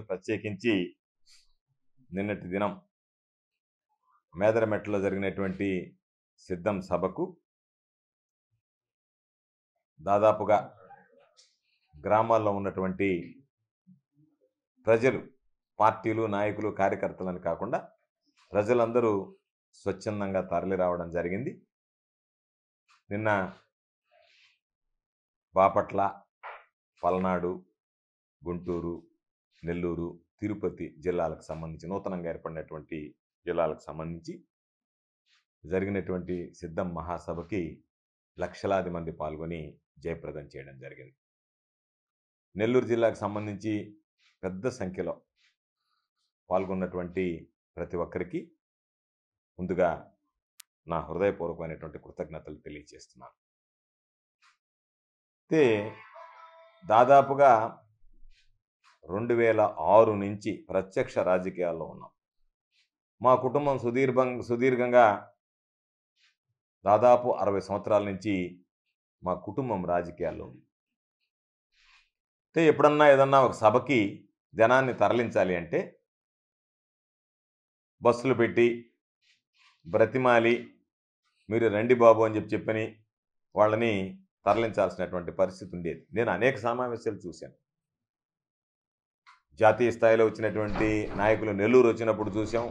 ప్రత్యేకించి నిన్నటి దినం మేదరమెట్టలో జరిగినటువంటి సిద్ధం సభకు దాదాపుగా గ్రామాల్లో ఉన్నటువంటి ప్రజలు, పార్టీలు, నాయకులు, కార్యకర్తలని కాకుండా ప్రజలందరూ స్వచ్ఛందంగా తరలి రావడం జరిగింది. నిన్న బాపట్ల, పల్నాడు, గుంటూరు, నెల్లూరు, తిరుపతి జిల్లాలకు సంబంధించి నూతనంగా ఏర్పడినటువంటి జిల్లాలకు సంబంధించి జరిగినటువంటి సిద్ధం మహాసభకి లక్షలాది మంది పాల్గొని జయప్రదం చేయడం జరిగింది. నెల్లూరు జిల్లాకు సంబంధించి పెద్ద సంఖ్యలో పాల్గొన్నటువంటి ప్రతి ఒక్కరికి ముందుగా నా హృదయపూర్వకమైనటువంటి కృతజ్ఞతలు తెలియజేస్తున్నాను. అయితే దాదాపుగా 2006 నుంచి ప్రత్యక్ష రాజకీయాల్లో ఉన్నాం. మా కుటుంబం సుదీర్ఘంగా దాదాపు 60 సంవత్సరాల నుంచి మా కుటుంబం రాజకీయాల్లో ఉంది. అయితే ఎప్పుడన్నా ఏదన్నా ఒక సభకి జనాన్ని తరలించాలి అంటే బస్సులు పెట్టి బ్రతిమాలి మీరు రండి బాబు అని చెప్పని వాళ్ళని తరలించాల్సినటువంటి పరిస్థితి ఉండేది. నేను అనేక సమావేశాలు చూశాను. జాతీయ స్థాయిలో వచ్చినటువంటి నాయకులు నెల్లూరు వచ్చినప్పుడు చూసాం,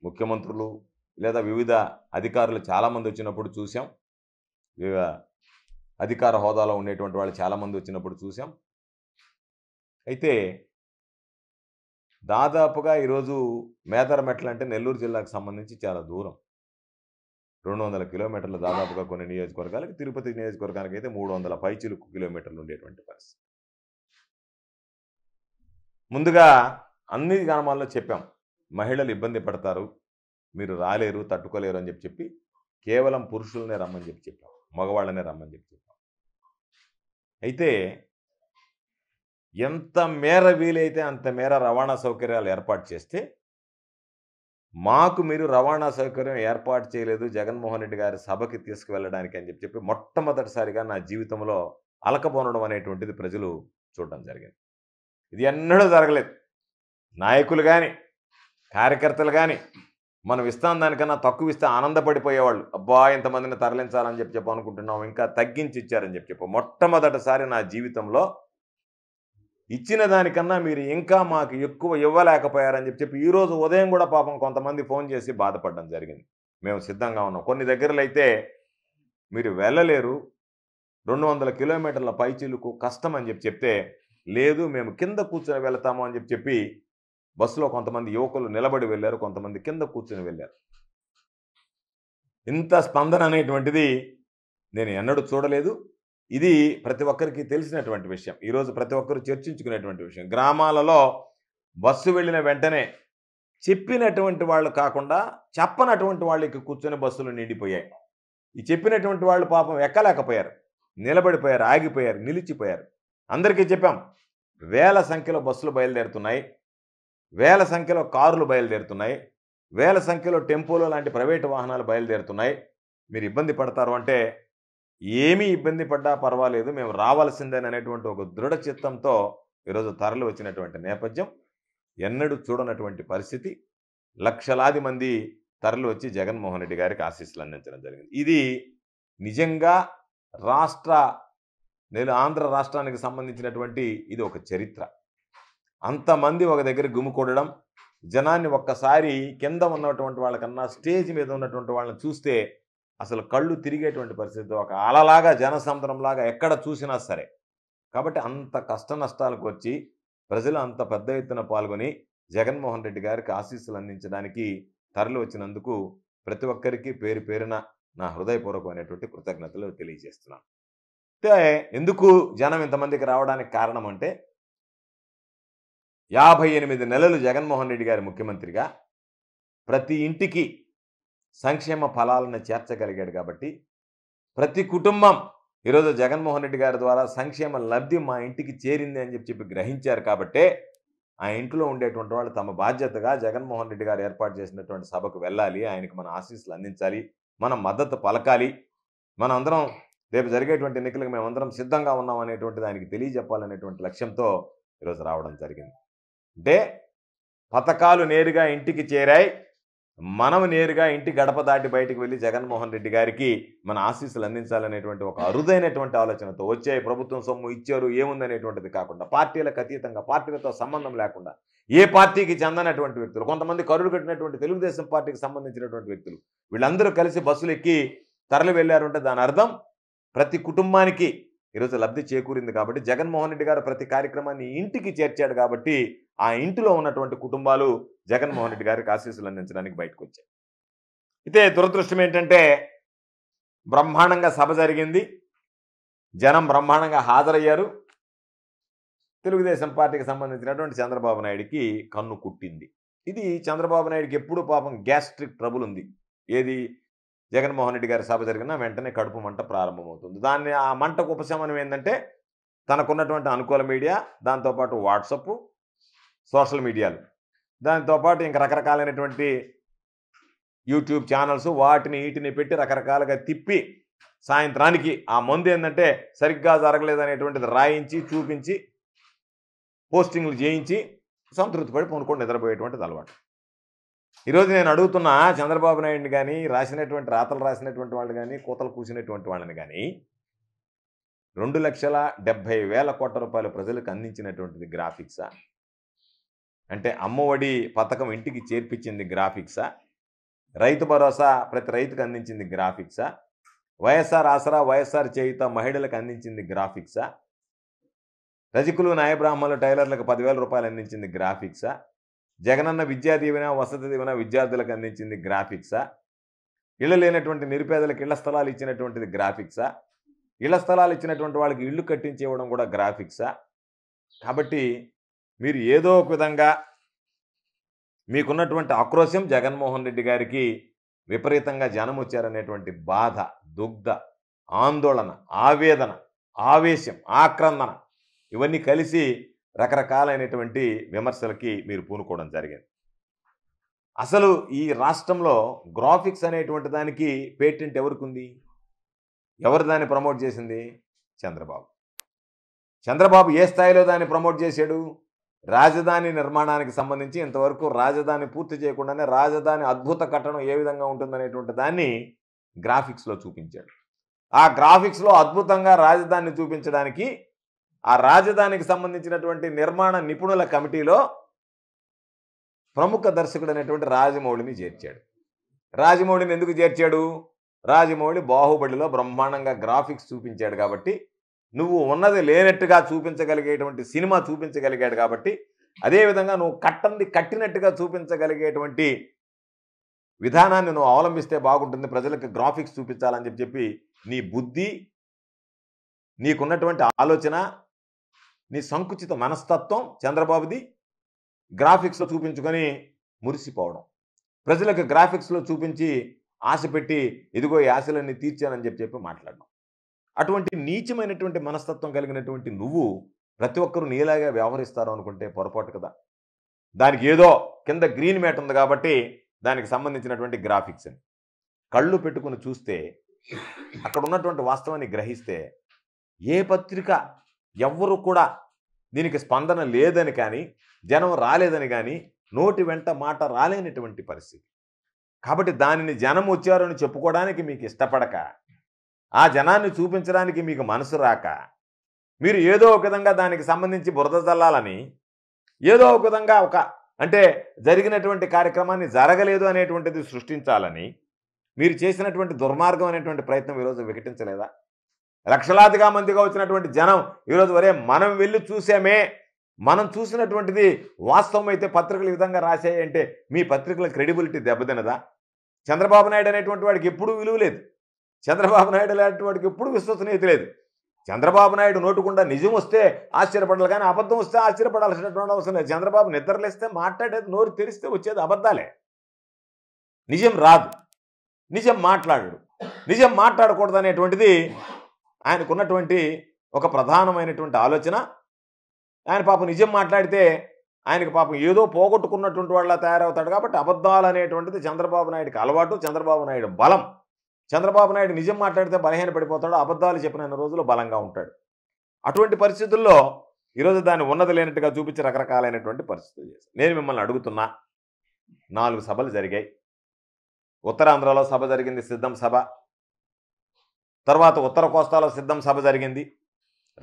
ముఖ్యమంత్రులు లేదా వివిధ అధికారులు చాలామంది వచ్చినప్పుడు చూసాం, వివిధ అధికార హోదాలో ఉండేటువంటి వాళ్ళు చాలామంది వచ్చినప్పుడు చూసాం. అయితే దాదాపుగా ఈరోజు మేదరమెట్ల అంటే నెల్లూరు జిల్లాకు సంబంధించి చాలా దూరం, 200 కిలోమీటర్లు దాదాపుగా కొన్ని నియోజకవర్గాలకి, తిరుపతి నియోజకవర్గానికి అయితే 300 పైచిలుకు కిలోమీటర్లు ఉండేటువంటి పరిస్థితి. ముందుగా అన్ని గ్రామాల్లో చెప్పాం, మహిళలు ఇబ్బంది పడతారు, మీరు రాలేరు, తట్టుకోలేరు అని చెప్పి కేవలం పురుషులనే రమ్మని చెప్పాం, మగవాళ్ళనే రమ్మని చెప్పాం. అయితే ఎంత మేర వీలైతే అంత మేర రవాణా సౌకర్యాలు ఏర్పాటు చేస్తే, మాకు మీరు రవాణా సౌకర్యం ఏర్పాటు చేయలేదు జగన్మోహన్ రెడ్డి గారి సభకి తీసుకువెళ్ళడానికి అని చెప్పి మొట్టమొదటిసారిగా నా జీవితంలో అలకబోనడం అనేటువంటిది ప్రజలు చూడడం జరిగింది. ఇది ఎన్నడూ జరగలేదు. నాయకులు కానీ కార్యకర్తలు కానీ మనం ఇస్తాం దానికన్నా తక్కువ ఇస్తే ఆనందపడిపోయేవాళ్ళు. అబ్బా ఇంతమందిని తరలించాలని చెప్పి అనుకుంటున్నాం, ఇంకా తగ్గించి ఇచ్చారని చెప్పి మొట్టమొదటిసారి నా జీవితంలో ఇచ్చిన దానికన్నా మీరు ఇంకా మాకు ఎక్కువ ఇవ్వలేకపోయారని చెప్పి ఈరోజు ఉదయం కూడా పాపం కొంతమంది ఫోన్ చేసి బాధపడడం జరిగింది. మేము సిద్ధంగా ఉన్నాం, కొన్ని దగ్గరలో అయితే మీరు వెళ్ళలేరు, 200 కిలోమీటర్ల పైచిలుకు కష్టం అని చెప్తే, లేదు మేము కింద కూర్చొని వెళతాము అని చెప్పి బస్సులో కొంతమంది యువకులు నిలబడి వెళ్ళారు, కొంతమంది కింద కూర్చొని వెళ్ళారు. ఇంత స్పందన అనేటువంటిది నేను ఎన్నడూ చూడలేదు. ఇది ప్రతి ఒక్కరికి తెలిసినటువంటి విషయం, ఈరోజు ప్రతి ఒక్కరు చర్చించుకునేటువంటి విషయం. గ్రామాలలో బస్సు వెళ్ళిన వెంటనే చెప్పినటువంటి వాళ్ళు కాకుండా చెప్పనటువంటి వాళ్ళకి కూర్చొని బస్సులు నిండిపోయాయి. ఈ చెప్పినటువంటి వాళ్ళు పాపం ఎక్కలేకపోయారు, నిలబడిపోయారు, ఆగిపోయారు, నిలిచిపోయారు. అందరికీ చెప్పాం, వేల సంఖ్యలో బస్సులు బయలుదేరుతున్నాయి, వేల సంఖ్యలో కారులు బయలుదేరుతున్నాయి, వేల సంఖ్యలో టెంపోలు లాంటి ప్రైవేటు వాహనాలు బయలుదేరుతున్నాయి. మీరు ఇబ్బంది పడతారు అంటే ఏమీ ఇబ్బంది పడ్డా పర్వాలేదు, మేము రావాల్సిందేననేటువంటి ఒక దృఢ చిత్తంతో ఈరోజు తరలి వచ్చినటువంటి నేపథ్యం ఎన్నడూ చూడనటువంటి పరిస్థితి. లక్షలాది మంది తరలి వచ్చి జగన్మోహన్ రెడ్డి గారికి ఆశీస్సులు అందించడం జరిగింది. ఇది నిజంగా ఆంధ్ర రాష్ట్రానికి సంబంధించినటువంటి ఇది ఒక చరిత్ర. అంతమంది ఒక దగ్గర గుమికూడడం, జనాన్ని ఒక్కసారి కింద ఉన్నటువంటి వాళ్ళకన్నా స్టేజ్ మీద ఉన్నటువంటి వాళ్ళని చూస్తే అసలు కళ్ళు తిరిగేటువంటి పరిస్థితి, ఒక అలలాగా జనసముద్రంలాగా ఎక్కడ చూసినా సరే. కాబట్టి అంత కష్ట నష్టాలకు వచ్చి ప్రజలు అంత పెద్ద ఎత్తున పాల్గొని జగన్మోహన్ రెడ్డి గారికి ఆశీస్సులు అందించడానికి తరలి వచ్చినందుకు ప్రతి ఒక్కరికి పేరు పేరున నా హృదయపూర్వకమైనటువంటి కృతజ్ఞతలు తెలియజేస్తున్నాను. అయితే ఎందుకు జనం ఇంతమందికి రావడానికి కారణం అంటే 58 నెలలు జగన్మోహన్ రెడ్డి గారి ముఖ్యమంత్రిగా ప్రతి ఇంటికి సంక్షేమ ఫలాలను చేర్చగలిగాడు కాబట్టి, ప్రతి కుటుంబం ఈరోజు జగన్మోహన్ రెడ్డి గారి ద్వారా సంక్షేమ లబ్ధి మా ఇంటికి చేరింది అని చెప్పి గ్రహించారు. కాబట్టే ఆ ఇంట్లో ఉండేటువంటి వాళ్ళు తమ బాధ్యతగా జగన్మోహన్ రెడ్డి గారు ఏర్పాటు చేసినటువంటి సభకు వెళ్ళాలి, ఆయనకు మన ఆశీస్సులు అందించాలి, మనం మద్దతు పలకాలి, మనం అందరం రేపు జరిగేటువంటి ఎన్నికలకు మేమందరం సిద్ధంగా ఉన్నాం అనేటువంటిది ఆయనకి తెలియజెప్పాలనేటువంటి లక్ష్యంతో ఈరోజు రావడం జరిగింది. అంటే పథకాలు నేరుగా ఇంటికి చేరాయి, మనం నేరుగా ఇంటి గడప దాటి బయటికి వెళ్ళి జగన్మోహన్ రెడ్డి గారికి మన ఆశీస్సులు అందించాలనేటువంటి ఒక అరుదైనటువంటి ఆలోచనతో వచ్చాయి. ప్రభుత్వం సొమ్ము ఇచ్చారు ఏముందనేటువంటిది కాకుండా, పార్టీలకు అతీతంగా, పార్టీలతో సంబంధం లేకుండా, ఏ పార్టీకి చెందనటువంటి వ్యక్తులు, కొంతమంది కరుడు కట్టినటువంటి తెలుగుదేశం పార్టీకి సంబంధించినటువంటి వ్యక్తులు, వీళ్ళందరూ కలిసి బస్సులు ఎక్కి తరలి వెళ్ళారంటే దాని అర్థం ప్రతి కుటుంబానికి ఈరోజు లబ్ధి చేకూరింది. కాబట్టి జగన్మోహన్ రెడ్డి గారు ప్రతి కార్యక్రమాన్ని ఇంటికి చేర్చాడు. కాబట్టి ఆ ఇంటిలో ఉన్నటువంటి కుటుంబాలు జగన్మోహన్ రెడ్డి గారికి ఆశీస్సులు అందించడానికి బయటకు వచ్చాయి. అయితే దురదృష్టం ఏంటంటే బ్రహ్మాండంగా సభ జరిగింది, జనం బ్రహ్మాండంగా హాజరయ్యారు. తెలుగుదేశం పార్టీకి సంబంధించినటువంటి చంద్రబాబు నాయుడికి కన్ను కుట్టింది. ఇది చంద్రబాబు నాయుడికి ఎప్పుడు పాపం గ్యాస్ట్రిక్ ట్రబుల్ ఉంది. ఏది జగన్మోహన్ రెడ్డి గారి సభ జరిగినా వెంటనే కడుపు మంట ప్రారంభమవుతుంది. దాన్ని ఆ మంటకు ఉపశమనం ఏంటంటే తనకున్నటువంటి అనుకూల మీడియా, దాంతోపాటు వాట్సప్, సోషల్ మీడియాలు, దాంతోపాటు ఇంకా రకరకాలైనటువంటి యూట్యూబ్ ఛానల్స్, వాటిని వీటిని పెట్టి రకరకాలుగా తిప్పి సాయంత్రానికి ఆ మందు ఏంటంటే సరిగ్గా జరగలేదనేటువంటిది రాయించి చూపించి పోస్టింగ్లు చేయించి సంతృప్తి పడి కొనుక్కొని నిద్రపోయేటువంటిది అలవాటు. ఈరోజు నేను అడుగుతున్నా చంద్రబాబు నాయుడిని కానీ, రాతలు రాసినటువంటి వాళ్ళు కానీ, కూతలు కూసినటువంటి వాళ్ళని కానీ, 2,70,000 కోట్ల రూపాయలు ప్రజలకు అందించినటువంటిది గ్రాఫిక్సా? అంటే అమ్మఒడి పథకం ఇంటికి చేర్పించింది గ్రాఫిక్సా? రైతు భరోసా ప్రతి రైతుకు అందించింది గ్రాఫిక్సా? వైఎస్ఆర్ ఆసరా, వైఎస్ఆర్ చేయుత మహిళలకు అందించింది గ్రాఫిక్సా? రజకులు, న్యాయబ్రాహ్మణులు, టైలర్లకు 10,000 రూపాయలు అందించింది గ్రాఫిక్సా? జగనన్న విద్యా దీవెన, వసతి దీవెన విద్యార్థులకు అందించింది గ్రాఫిక్సా? ఇళ్ళు లేనటువంటి నిరుపేదలకు ఇళ్ల స్థలాలు ఇచ్చినటువంటిది గ్రాఫిక్సా? ఇళ్ల స్థలాలు ఇచ్చినటువంటి వాళ్ళకి ఇళ్ళు కట్టించి ఇవ్వడం కూడా గ్రాఫిక్సా? కాబట్టి మీరు ఏదో ఒక విధంగా మీకున్నటువంటి ఆక్రోశం జగన్మోహన్ రెడ్డి గారికి విపరీతంగా జనం వచ్చారనేటువంటి బాధ, దుగ్ధ, ఆందోళన, ఆవేదన, ఆవేశం, ఆక్రందన ఇవన్నీ కలిసి రకరకాలైనటువంటి విమర్శలకి మీరు పూనుకోవడం జరిగింది. అసలు ఈ రాష్ట్రంలో గ్రాఫిక్స్ అనేటువంటి దానికి పేటెంట్ ఎవరికి ఉంది? ఎవరు దాన్ని ప్రమోట్ చేసింది? చంద్రబాబు. చంద్రబాబు ఏ స్థాయిలో దాన్ని ప్రమోట్ చేశాడు? రాజధాని నిర్మాణానికి సంబంధించి ఇంతవరకు రాజధాని పూర్తి చేయకుండానే రాజధాని అద్భుత కట్టడం ఏ విధంగా ఉంటుందనేటువంటి దాన్ని గ్రాఫిక్స్లో చూపించాడు. ఆ గ్రాఫిక్స్లో అద్భుతంగా రాజధానిని చూపించడానికి ఆ రాజధానికి సంబంధించినటువంటి నిర్మాణ నిపుణుల కమిటీలో ప్రముఖ దర్శకుడు అనేటువంటి రాజమౌళిని చేర్చాడు. రాజమౌళిని ఎందుకు చేర్చాడు? రాజమౌళి బాహుబలిలో బ్రహ్మాండంగా గ్రాఫిక్స్ చూపించాడు కాబట్టి, నువ్వు ఉన్నది లేనట్టుగా చూపించగలిగేటువంటి సినిమా చూపించగలిగాడు కాబట్టి, అదేవిధంగా నువ్వు కట్టంది కట్టినట్టుగా చూపించగలిగేటువంటి విధానాన్ని నువ్వు అవలంబిస్తే బాగుంటుంది, ప్రజలకు గ్రాఫిక్స్ చూపించాలని చెప్పి నీ బుద్ధి, నీకున్నటువంటి ఆలోచన, నీ సంకుచిత మనస్తత్వం చంద్రబాబుది గ్రాఫిక్స్లో చూపించుకొని మురిసిపోవడం, ప్రజలకు గ్రాఫిక్స్లో చూపించి ఆశ పెట్టి ఇదిగో ఈ ఆశలన్నీ తీర్చానని చెప్పి మాట్లాడడం. అటువంటి నీచమైనటువంటి మనస్తత్వం కలిగినటువంటి నువ్వు ప్రతి ఒక్కరూ నీలాగా వ్యవహరిస్తారు అనుకుంటే పొరపాటు కదా. దానికి ఏదో కింద గ్రీన్ మ్యాట్ ఉంది కాబట్టి దానికి సంబంధించినటువంటి గ్రాఫిక్స్ అని కళ్ళు పెట్టుకుని చూస్తే, అక్కడ ఉన్నటువంటి వాస్తవాన్ని గ్రహిస్తే, ఏ పత్రిక ఎవ్వరూ కూడా దీనికి స్పందన లేదని కానీ, జనం రాలేదని కానీ, నోటి వెంట మాట రాలేనటువంటి పరిస్థితి. కాబట్టి దానిని జనం వచ్చారని చెప్పుకోవడానికి మీకు ఇష్టపడక, ఆ జనాన్ని చూపించడానికి మీకు మనసు రాక, మీరు ఏదో ఒక విధంగా దానికి సంబంధించి బురద చల్లాలని, ఏదో ఒక విధంగా అంటే జరిగినటువంటి కార్యక్రమాన్ని జరగలేదు అనేటువంటిది సృష్టించాలని మీరు చేసినటువంటి దుర్మార్గం అనేటువంటి ప్రయత్నం ఈరోజు వికటించలేదా? లక్షలాదిగా మందిగా వచ్చినటువంటి జనం ఈరోజు వరే మనం వెళ్ళి చూసామే, మనం చూసినటువంటిది వాస్తవం అయితే పత్రికలు ఈ విధంగా రాశాయంటే మీ పత్రికల క్రెడిబిలిటీ దెబ్బతినదా? చంద్రబాబు నాయుడు అనేటువంటి వాడికి ఎప్పుడూ విలువ లేదు. చంద్రబాబు నాయుడు అనేటువంటి వాడికి ఎప్పుడు విశ్వసనీయత లేదు. చంద్రబాబు నాయుడు నోటుకుండా నిజం వస్తే ఆశ్చర్యపడాలి, కానీ అబద్ధం వస్తే ఆశ్చర్యపడాల్సినటువంటి అవసరం లేదు. చంద్రబాబు నిద్రలేస్తే మాట్లాడేది, నోరు తెరిస్తే వచ్చేది అబద్ధాలే. నిజం రాదు, నిజం మాట్లాడు, నిజం మాట్లాడకూడదు అనేటువంటిది ఆయనకున్నటువంటి ఒక ప్రధానమైనటువంటి ఆలోచన. ఆయన పాపం నిజం మాట్లాడితే ఆయనకు పాపం ఏదో పోగొట్టుకున్నటువంటి వాళ్ళ తయారవుతాడు. కాబట్టి అబద్ధాలు అనేటువంటిది చంద్రబాబు నాయుడికి అలవాటు, చంద్రబాబు నాయుడు బలం. చంద్రబాబు నాయుడు నిజం మాట్లాడితే బలహీన పడిపోతాడు, అబద్ధాలు చెప్పిన రోజులు బలంగా ఉంటాడు. అటువంటి పరిస్థితుల్లో ఈరోజు దాన్ని ఉన్నది లేనట్టుగా చూపించి రకరకాలైనటువంటి పరిస్థితులు చేశారు. నేను మిమ్మల్ని అడుగుతున్నా, 4 సభలు జరిగాయి. ఉత్తరాంధ్రలో సభ జరిగింది, సిద్ధం సభ. తర్వాత ఉత్తర కోస్తాలో సిద్ధం సభ జరిగింది.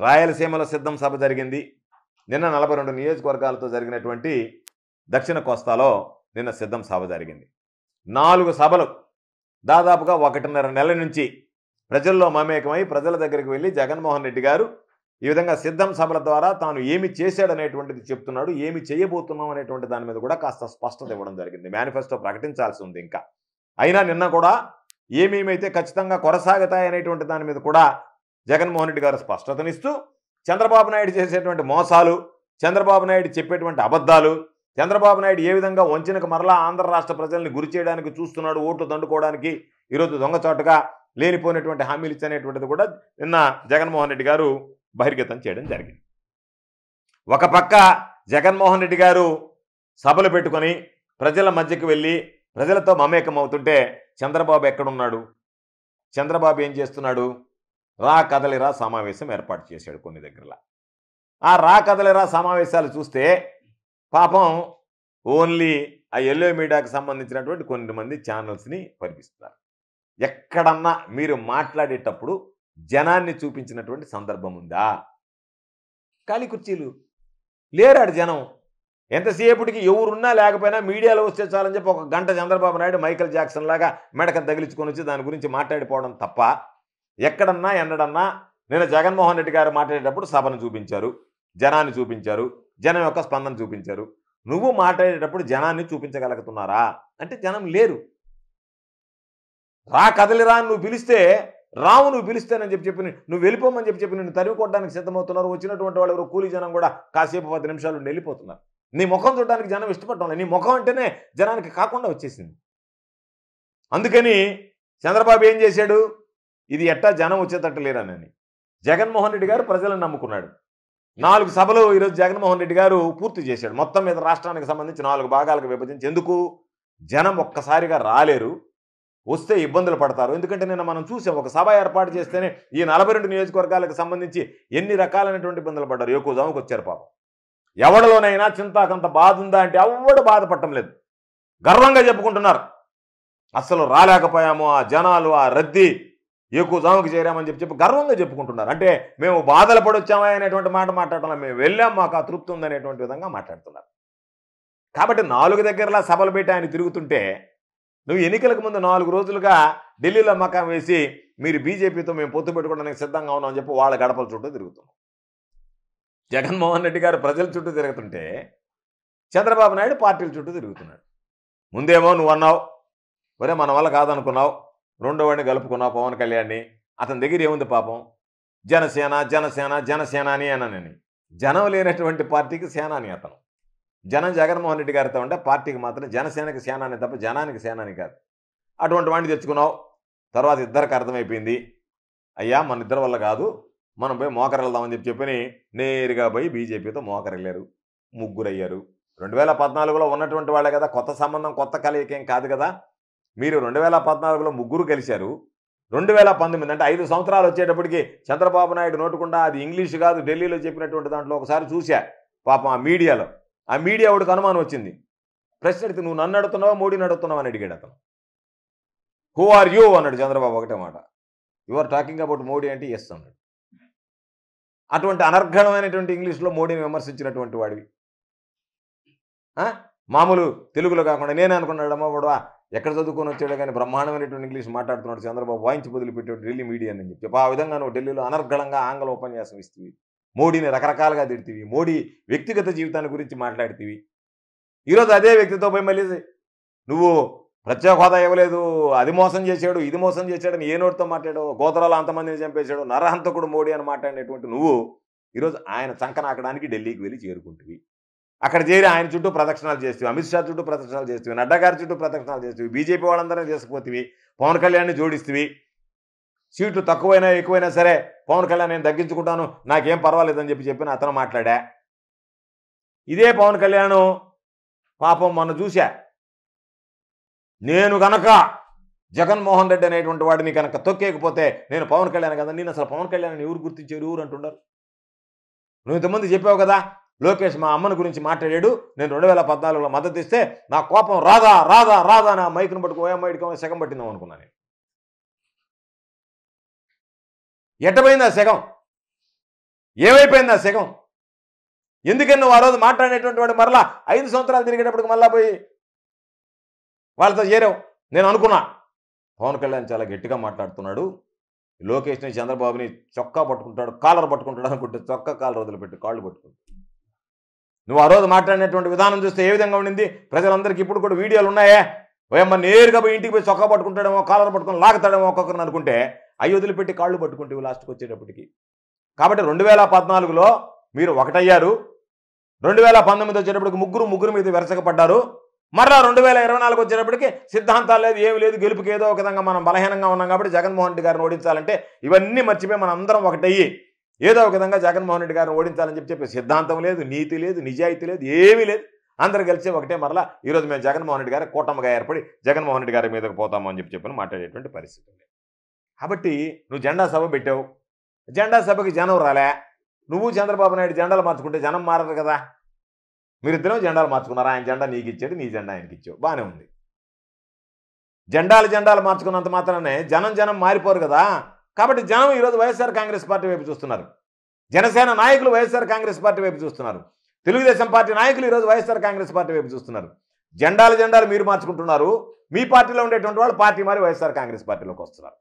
రాయలసీమలో సిద్ధం సభ జరిగింది. నిన్న 42 నియోజకవర్గాలతో జరిగినటువంటి దక్షిణ కోస్తాలో నిన్న సిద్ధం సభ జరిగింది. 4 సభలు దాదాపుగా 1.5 నెలల నుంచి ప్రజల్లో మమేకమై ప్రజల దగ్గరికి వెళ్ళి జగన్మోహన్ రెడ్డి గారు ఈ విధంగా సిద్ధం సభల ద్వారా తాను ఏమి చేశాడనేటువంటిది చెప్తున్నాడు, ఏమి చేయబోతున్నాం అనేటువంటి దాని మీద కూడా కాస్త స్పష్టత ఇవ్వడం జరిగింది. మేనిఫెస్టో ప్రకటించాల్సి ఉంది ఇంకా. అయినా నిన్న కూడా ఏమేమైతే ఖచ్చితంగా కొనసాగుతాయి అనేటువంటి దాని మీద కూడా జగన్మోహన్ రెడ్డి గారు స్పష్టతనిస్తూ చంద్రబాబు నాయుడు చేసేటువంటి మోసాలు, చంద్రబాబు నాయుడు చెప్పేటువంటి అబద్ధాలు, చంద్రబాబు నాయుడు ఏ విధంగా వంచనకు మరలా ఆంధ్ర రాష్ట్ర ప్రజల్ని గురి చేయడానికి చూస్తున్నాడు, ఓట్లు దండుకోవడానికి ఈరోజు దొంగచాటుగా లేనిపోయినటువంటి హామీలు ఇచ్చనేటువంటిది కూడా నిన్న జగన్మోహన్ రెడ్డి గారు బహిర్గతం చేయడం జరిగింది. ఒక పక్క జగన్మోహన్ రెడ్డి గారు సభలు పెట్టుకొని ప్రజల మధ్యకి వెళ్ళి ప్రజలతో మమేకం అవుతుంటే చంద్రబాబు ఎక్కడున్నాడు? చంద్రబాబు ఏం చేస్తున్నాడు? రా కదలిరా సమావేశం ఏర్పాటు చేశాడు కొన్ని దగ్గరలా. ఆ రా కదలిరా సమావేశాలు చూస్తే పాపం ఓన్లీ ఆ ఎల్లో మీడియాకి సంబంధించినటువంటి కొంతమంది ఛానల్స్ని పంపిస్తున్నారు. ఎక్కడన్నా మీరు మాట్లాడేటప్పుడు జనాన్ని చూపించినటువంటి సందర్భం ఉందా? ఖాళీ కుర్చీలు లేరాడు జనం. ఎంతసేపటికి ఎవరున్నా లేకపోయినా మీడియాలో వస్తే చాలని చెప్పి 1 గంట చంద్రబాబు నాయుడు మైకేల్ జాక్సన్ లాగా మెడకను తగిలించుకొని వచ్చి దాని గురించి మాట్లాడిపోవడం తప్ప ఎక్కడన్నా ఎన్నడన్నా నిన్న జగన్మోహన్ రెడ్డి గారు మాట్లాడేటప్పుడు సభను చూపించారు, జనాన్ని చూపించారు, జనం యొక్క స్పందన చూపించారు. నువ్వు మాట్లాడేటప్పుడు జనాన్ని చూపించగలుగుతున్నారా అంటే జనం లేరు. రా కదలిరా నువ్వు పిలిస్తే రావు, నువ్వు పిలిస్తేనని చెప్పి నువ్వు వెళ్ళిపోమని చెప్పి నిన్ను తరివి కొట్టడానికి సిద్ధమవుతున్నారు. వచ్చినటువంటి వాళ్ళు ఎవరు కూలీ జనం కూడా కాసేపు 10 నిమిషాలు వెళ్ళిపోతున్నారు. నీ ముఖం చూడడానికి జనం ఇష్టపడటం లేదు. నీ ముఖం అంటేనే జనానికి కాకుండా వచ్చేసింది. అందుకని చంద్రబాబు ఏం చేశాడు? ఇది ఎట్టా జనం వచ్చేటట్టు లేరనని జగన్మోహన్ రెడ్డి గారు ప్రజలను నమ్ముకున్నాడు. 4 సభలు ఈరోజు జగన్మోహన్ రెడ్డి గారు పూర్తి చేశాడు. మొత్తం మీద రాష్ట్రానికి సంబంధించి 4 భాగాలకు విభజించి. ఎందుకు? జనం ఒక్కసారిగా రాలేరు, వస్తే ఇబ్బందులు పడతారు. ఎందుకంటే నిన్న మనం చూసాం, ఒక సభ ఏర్పాటు చేస్తేనే ఈ 42 నియోజకవర్గాలకు సంబంధించి ఎన్ని రకాలైనటువంటి ఇబ్బందులు పడ్డారు. ఎక్కువ జాముకు వచ్చారు పాపం. ఎవడలోనైనా చింతాకంత బాధ ఉందా అంటే ఎవడు బాధపడటం లేదు, గర్వంగా చెప్పుకుంటున్నారు. అసలు రాలేకపోయాము, ఆ జనాలు, ఆ రద్దీ, ఎక్కువ జాముకి చేరామని చెప్పి గర్వంగా చెప్పుకుంటున్నారు. అంటే మేము బాధలు పడొచ్చామా అనేటువంటి మాట మాట్లాడటం, మేము వెళ్ళాం, మాకు ఆ తృప్తి ఉందనేటువంటి విధంగా మాట్లాడుతున్నారు. కాబట్టి 4 దగ్గరలా సభలు పెట్టి ఆయన తిరుగుతుంటే నువ్వు ఎన్నికలకు ముందు 4 రోజులుగా ఢిల్లీలో మకాం వేసి మీరు బీజేపీతో మేము పొత్తు పెట్టుకోవడానికి సిద్ధంగా ఉన్నాం అని చెప్పి వాళ్ళ గడపల చుట్టూ తిరుగుతున్నాం. జగన్మోహన్ రెడ్డి గారు ప్రజల చుట్టూ తిరుగుతుంటే చంద్రబాబు నాయుడు పార్టీల చుట్టూ తిరుగుతున్నాడు. ముందేమో నువ్వు అన్నావు, ఒరే మన వల్ల కాదనుకున్నావు, రెండో వాడిని కలుపుకున్నావు పవన్ కళ్యాణ్ని. అతని దగ్గర ఏముంది పాపం? జనసేన జనసేన జనసేన అని అనని. జనం లేనటువంటి పార్టీకి సేనాని అతను. జనం జగన్మోహన్ రెడ్డి గారితో ఉంటే పార్టీకి మాత్రం జనసేనకి సేనాని తప్ప జనానికి సేనాని కాదు. అటువంటి వాడిని తెచ్చుకున్నావు. తర్వాత ఇద్దరికి అర్థమైపోయింది, అయ్యా మన ఇద్దరి వల్ల కాదు, మనం పోయి మోకరెళ్దామని చెప్పి నేరుగా పోయి బీజేపీతో మోకరెళ్ళారు. 3 అయ్యారు. 2014లో ఉన్నటువంటి వాళ్ళే కదా, కొత్త సంబంధం కొత్త కలయికేం కాదు కదా. మీరు 2014లో 3 కలిశారు. 2019 అంటే 5 సంవత్సరాలు వచ్చేటప్పటికి చంద్రబాబు నాయుడు నోటుకుండా అది ఇంగ్లీష్ కాదు ఢిల్లీలో చెప్పినటువంటి దాంట్లో ఒకసారి చూశా పాపం ఆ మీడియాలో. ఆ మీడియా వాడికి అనుమానం వచ్చింది. ప్రశ్న అడిగితే నువ్వు నన్ను అడుగుతున్నావా మోడీని అడుగుతున్నావు అని అడిగాడు అతను. హూ ఆర్ యూ అన్నాడు చంద్రబాబు ఒకటే మాట. You are talking about Modi అంటే ఎస్ అన్నాడు. అటువంటి అనర్ఘణమైనటువంటి ఇంగ్లీష్లో మోడీని విమర్శించినటువంటి వాడివి. మామూలు తెలుగులో కాకుండా నేనే అనుకున్నాడమ్మా వాడు ఎక్కడ చదువుకొని వచ్చాడో కానీ బ్రహ్మాండమైనటువంటి ఇంగ్లీష్ మాట్లాడుతున్నాడు చంద్రబాబు, వాయించి వదిలిపెట్టాడు ఢిల్లీ మీడియా అని చెప్పి. ఆ విధంగా నువ్వు ఢిల్లీలో అనర్ఘళంగా ఆంగ్ల ఉపన్యాసం ఇస్తీవి, మోడీని రకరకాలుగా తిడుతీవి, మోడీ వ్యక్తిగత జీవితాన్ని గురించి మాట్లాడుతీవి. ఈరోజు అదే వ్యక్తితో పోయి మళ్ళీ నువ్వు ప్రత్యేక హోదా ఇవ్వలేదు, అది మోసం చేశాడు, ఇది మోసం చేశాడని ఏ నోటితో మాట్లాడావు, గోత్రాలు అంతమందిని చంపేశాడు, నరహంతకుడు మోడీ అని మాట్లాడినటువంటి నువ్వు ఈరోజు ఆయన చంకనాకడానికి ఢిల్లీకి వెళ్ళి చేరుకుంటువి. అక్కడ చేరి ఆయన చుట్టూ ప్రదక్షిణాలు చేస్తేవి, అమిత్ షా చుట్టూ ప్రదక్షిణాలు చేస్తేవి, నడ్డా గారి చుట్టూ ప్రదక్షిణాలు చేస్తేవి, బీజేపీ వాళ్ళందరినీ తీసుకుపోతేవి, పవన్ కళ్యాణ్ని జోడిస్తేవి. సీట్లు తక్కువైనా ఎక్కువైనా సరే పవన్ కళ్యాణ్ నేను తగ్గించుకుంటాను, నాకేం పర్వాలేదని చెప్పిన అతను మాట్లాడా. ఇదే పవన్ కళ్యాణ్ పాపం మొన్న చూశా, నేను గనక జగన్మోహన్ రెడ్డి అనేటువంటి వాడిని కనుక తొక్కేకపోతే నేను పవన్ కళ్యాణ్ కదా, నేను అసలు పవన్ కళ్యాణ్ ఎవరు గుర్తించారు ఎవరు అంటున్నారు. నువ్వు ఇంతకుముందు చెప్పావు కదా, లోకేష్ మా అమ్మని గురించి మాట్లాడాడు, నేను 2014లో మద్దతు ఇస్తే నా కోపం రాదా రాదా రాదా నా మైకును పట్టుకు ఓయమ్మాయికి సెగం పట్టిందాం అనుకున్నాను నేను. ఎట్టపోయింది ఆ సెగం? ఏమైపోయింది ఆ సెగం? ఎందుకని నువ్వు ఆ రోజు మాట్లాడేటువంటి వాడు మరలా 5 సంవత్సరాలు తిరిగేటప్పటికి మళ్ళా పోయి వాళ్ళతో చేరావు? నేను అనుకున్నా పవన్ కళ్యాణ్ చాలా గట్టిగా మాట్లాడుతున్నాడు, లోకేష్ని చంద్రబాబుని చొక్కా పట్టుకుంటాడు, కాలర్ పట్టుకుంటాడు అనుకుంటే చొక్కా కాలర్ వదిలిపెట్టి కాళ్ళు పట్టుకుంటాడు. నువ్వు ఆ రోజు మాట్లాడినటువంటి విధానం చూస్తే ఏ విధంగా ఉండింది? ప్రజలందరికీ ఇప్పుడు కూడా వీడియోలు ఉన్నాయే. ఓయమ్మ నేరుగా పోయి ఇంటికి పోయి చొక్కా పట్టుకుంటాడేమో, కాలర్ పట్టుకొని లాగుతాడేమో ఒక్కొక్కరిని అనుకుంటే అవి వదిలిపెట్టి కాళ్ళు పట్టుకుంటే లాస్ట్కి వచ్చేటప్పటికి. కాబట్టి 2014లో మీరు ఒకటయ్యారు, 2019 వచ్చేటప్పటికి ముగ్గురు మీద వెరసకపడ్డారు. మరలా 2024 వచ్చేటప్పటికి సిద్ధాంతాలు లేదు, ఏమి లేదు, గెలుపుకి ఏదో ఒక విధంగా మనం బలహీనంగా ఉన్నాం కాబట్టి జగన్మోహన్ రెడ్డి గారిని ఓడించాలంటే ఇవన్నీ మర్చిపోయి మనం అందరం ఒకటయ్యి ఏదో ఒక విధంగా జగన్మోహన్ రెడ్డి గారిని ఓడించాలని చెప్పి సిద్ధాంతం లేదు, నీతి లేదు, నిజాయితీ లేదు, ఏమీ లేదు. అందరు కలిసి ఒకటే మరలా ఈరోజు మేము జగన్మోహన్ రెడ్డి గారి కూటమిగా ఏర్పడి జగన్మోహన్ రెడ్డి గారి మీదకి పోతాము అని చెప్పి మాట్లాడేటువంటి పరిస్థితి ఉంది. కాబట్టి నువ్వు జెండా సభ పెట్టావు, జెండా సభకి జనం రాలే, నువ్వు చంద్రబాబు నాయుడు జెండాలు మార్చుకుంటే జనం మారదు కదా. మీరిద్దరం జెండాలు మార్చుకున్నారు, ఆయన జెండా నీకు ఇచ్చాడు, నీ జెండా ఆయనకి ఇచ్చావు, బాగానే ఉంది. జెండాలు మార్చుకున్నంత మాత్రమే జనం మారిపోరు కదా. కాబట్టి జనం ఈరోజు వైఎస్ఆర్ కాంగ్రెస్ పార్టీ వైపు చూస్తున్నారు, జనసేన నాయకులు వైఎస్ఆర్ కాంగ్రెస్ పార్టీ వైపు చూస్తున్నారు, తెలుగుదేశం పార్టీ నాయకులు ఈరోజు వైఎస్ఆర్ కాంగ్రెస్ పార్టీ వైపు చూస్తున్నారు. జెండాలు మీరు మార్చుకుంటున్నారు, మీ పార్టీలో ఉండేటువంటి వాళ్ళు పార్టీ మారి వైఎస్ఆర్ కాంగ్రెస్ పార్టీలోకి వస్తున్నారు.